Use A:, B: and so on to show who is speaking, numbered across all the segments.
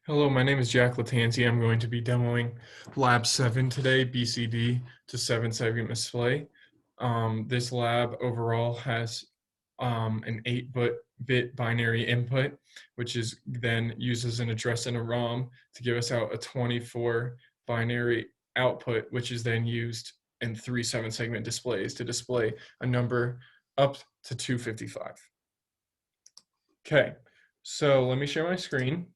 A: Hello, my name is Jack Lattanzi. I'm going to be demoing Lab 7 today, BCD to 7-segment display. This lab overall has an 8-bit binary input, which is then used as an address in a ROM to give us out a 24 binary output, which is then used in 3 7-segment displays to display a number up to 255. Okay, so let me share my screen.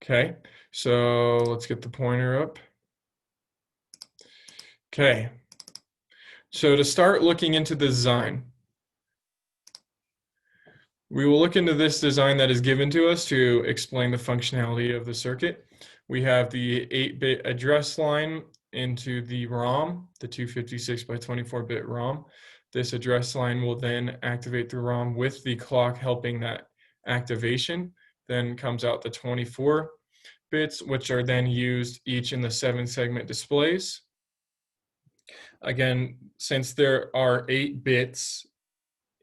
A: Okay, so let's get the pointer up. Okay, so to start looking into the design, we will look into this design that is given to us to explain the functionality of the circuit. We have the 8-bit address line into the ROM, the 256 by 24-bit ROM. This address line will then activate the ROM with the clock helping that activation. Then comes out the 24 bits, which are then used each in the 7-segment displays. Again, since there are 8 bits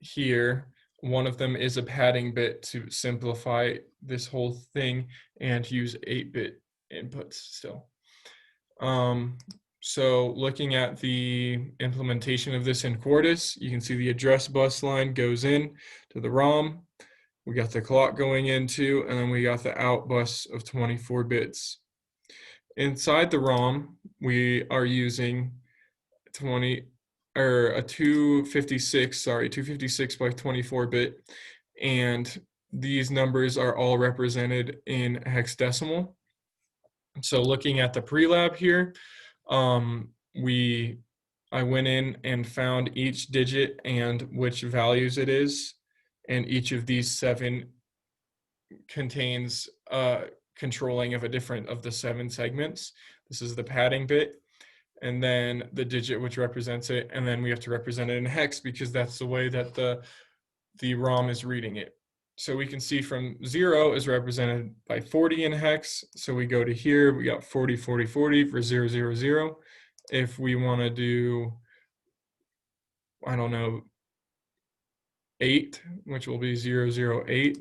A: here, one of them is a padding bit to simplify this whole thing and use 8-bit inputs still. So looking at the implementation of this in Quartus, you can see the address bus line goes in to the ROM. We got the clock going into, and then we got the out bus of 24 bits. Inside the ROM, we are using a 256 by 24-bit, and these numbers are all represented in hexadecimal. So looking at the pre-lab here, I went in and found each digit and which values it is, and each of these 7 contains controlling of a different of the 7 segments. This is the padding bit, and then the digit which represents it, and then we have to represent it in hex because that's the way that the ROM is reading it. So we can see from 0 is represented by 40 in hex. So we go to here, we got 40, 40, 40 for 0, 0, 0. If we want to do, I don't know, 8, which will be 0, 0, 8,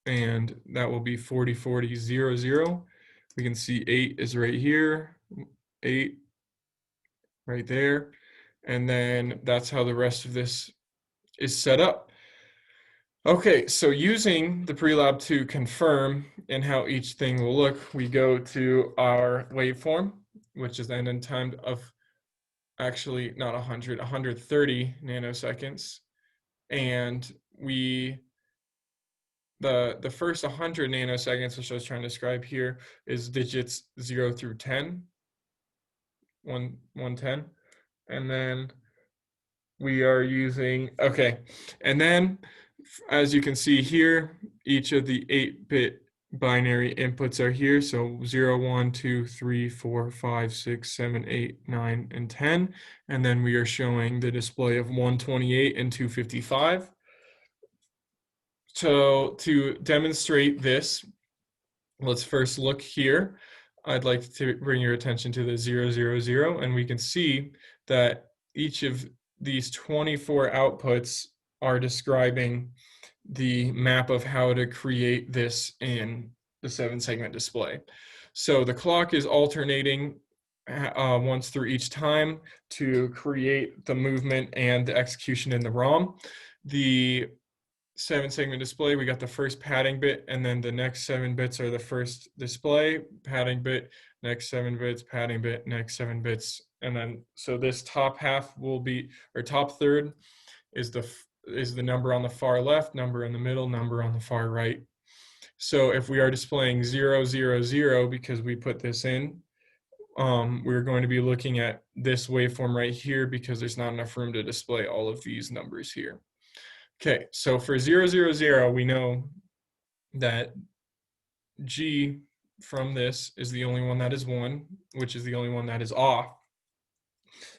A: and that will be 40, 40, 0, 0. We can see 8 is right here, 8 right there, and then that's how the rest of this is set up. Okay, so using the pre-lab to confirm and how each thing will look, we go to our waveform, which is then in time of actually not 100, 130 nanoseconds, and the first 100 nanoseconds, which I was trying to describe here, is digits 0 through 10, 110, and then we are using, okay, and then as you can see here, each of the 8-bit binary inputs are here. So 0, 1, 2, 3, 4, 5, 6, 7, 8, 9, and 10. And then we are showing the display of 128 and 255. So to demonstrate this, let's first look here. I'd like to bring your attention to the 0, 0, 0, and we can see that each of these 24 outputs are describing the map of how to create this in the 7-segment display. So the clock is alternating once through each time to create the movement and the execution in the ROM. The 7-segment display, we got the first padding bit, and then the next 7 bits are the first display, padding bit, next 7 bits, padding bit, next 7 bits, and then so this top half will be, or top third is the number on the far left, number in the middle, number on the far right. So if we are displaying 0, 0, 0 because we put this in, we're going to be looking at this waveform right here because there's not enough room to display all of these numbers here. Okay, so for 0, 0, 0, we know that G from this is the only one that is 1, which is the only one that is off.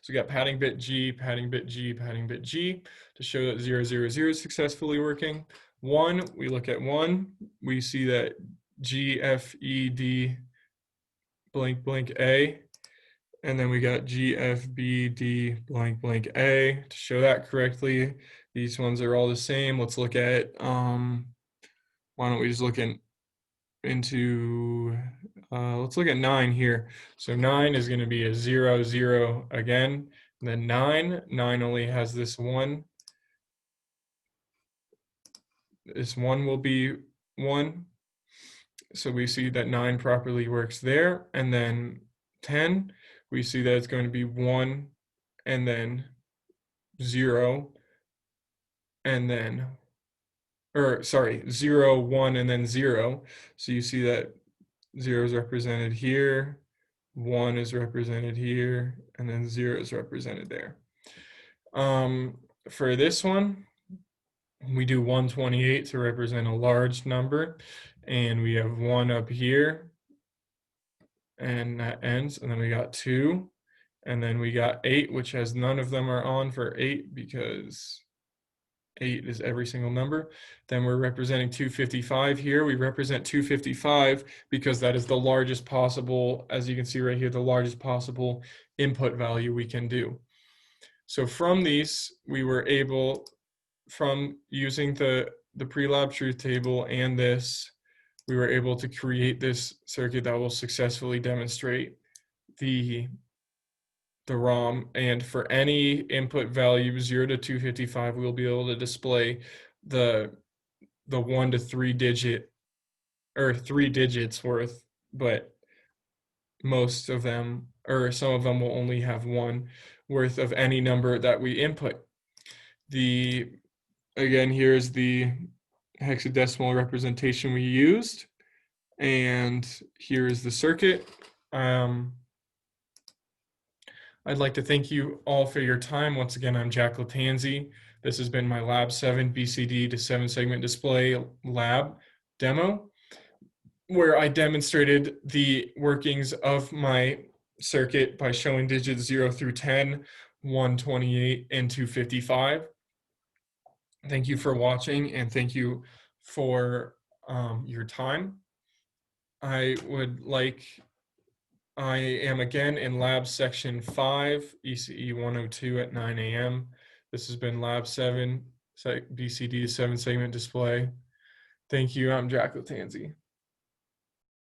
A: So we got padding bit G, padding bit G, padding bit G to show that 0, 0, 0 is successfully working. 1, we look at 1, we see that G, F, E, D, blank, blank, A And then we got GFBD blank blank A to show that correctly. These ones are all the same. Let's look at, why don't we just look into, let's look at 9 here. So 9 is going to be a 0, 0 again. And then 9 only has this 1. This 1 will be 1. So we see that 9 properly works there. And then 10, we see that it's going to be 1 and then 0 and then, or sorry, 0, 1 and then 0. So you see that 0 is represented here, 1 is represented here, and then 0 is represented there. For this one, we do 128 to represent a large number, and we have 1 up here, and that ends, and then we got 2, and then we got 8, which has none of them are on for 8 because 8 is every single number. Then we're representing 255 here. We represent 255 because that is the largest possible, as you can see right here, the largest possible input value we can do. So from these, we were able, from using the pre-lab truth table and this, we were able to create this circuit that will successfully demonstrate the ROM, and for any input value 0 to 255, we'll be able to display the 1 to 3 digit, or 3 digits worth, but most of them, or some of them, will only have 1 worth of any number that we input. Again, here's the hexadecimal representation we used, and here is the circuit. I'd like to thank you all for your time. Once again, I'm Jack Lattanzi. This has been my Lab 7 BCD to 7-segment display lab demo, where I demonstrated the workings of my circuit by showing digits 0 through 10, 128, and 255. Thank you for watching, and thank you for your time. I am again in lab section 5, ECE 102 at 9 a.m. This has been lab 7, BCD 7-segment display. Thank you. I'm Jack Lattanzi.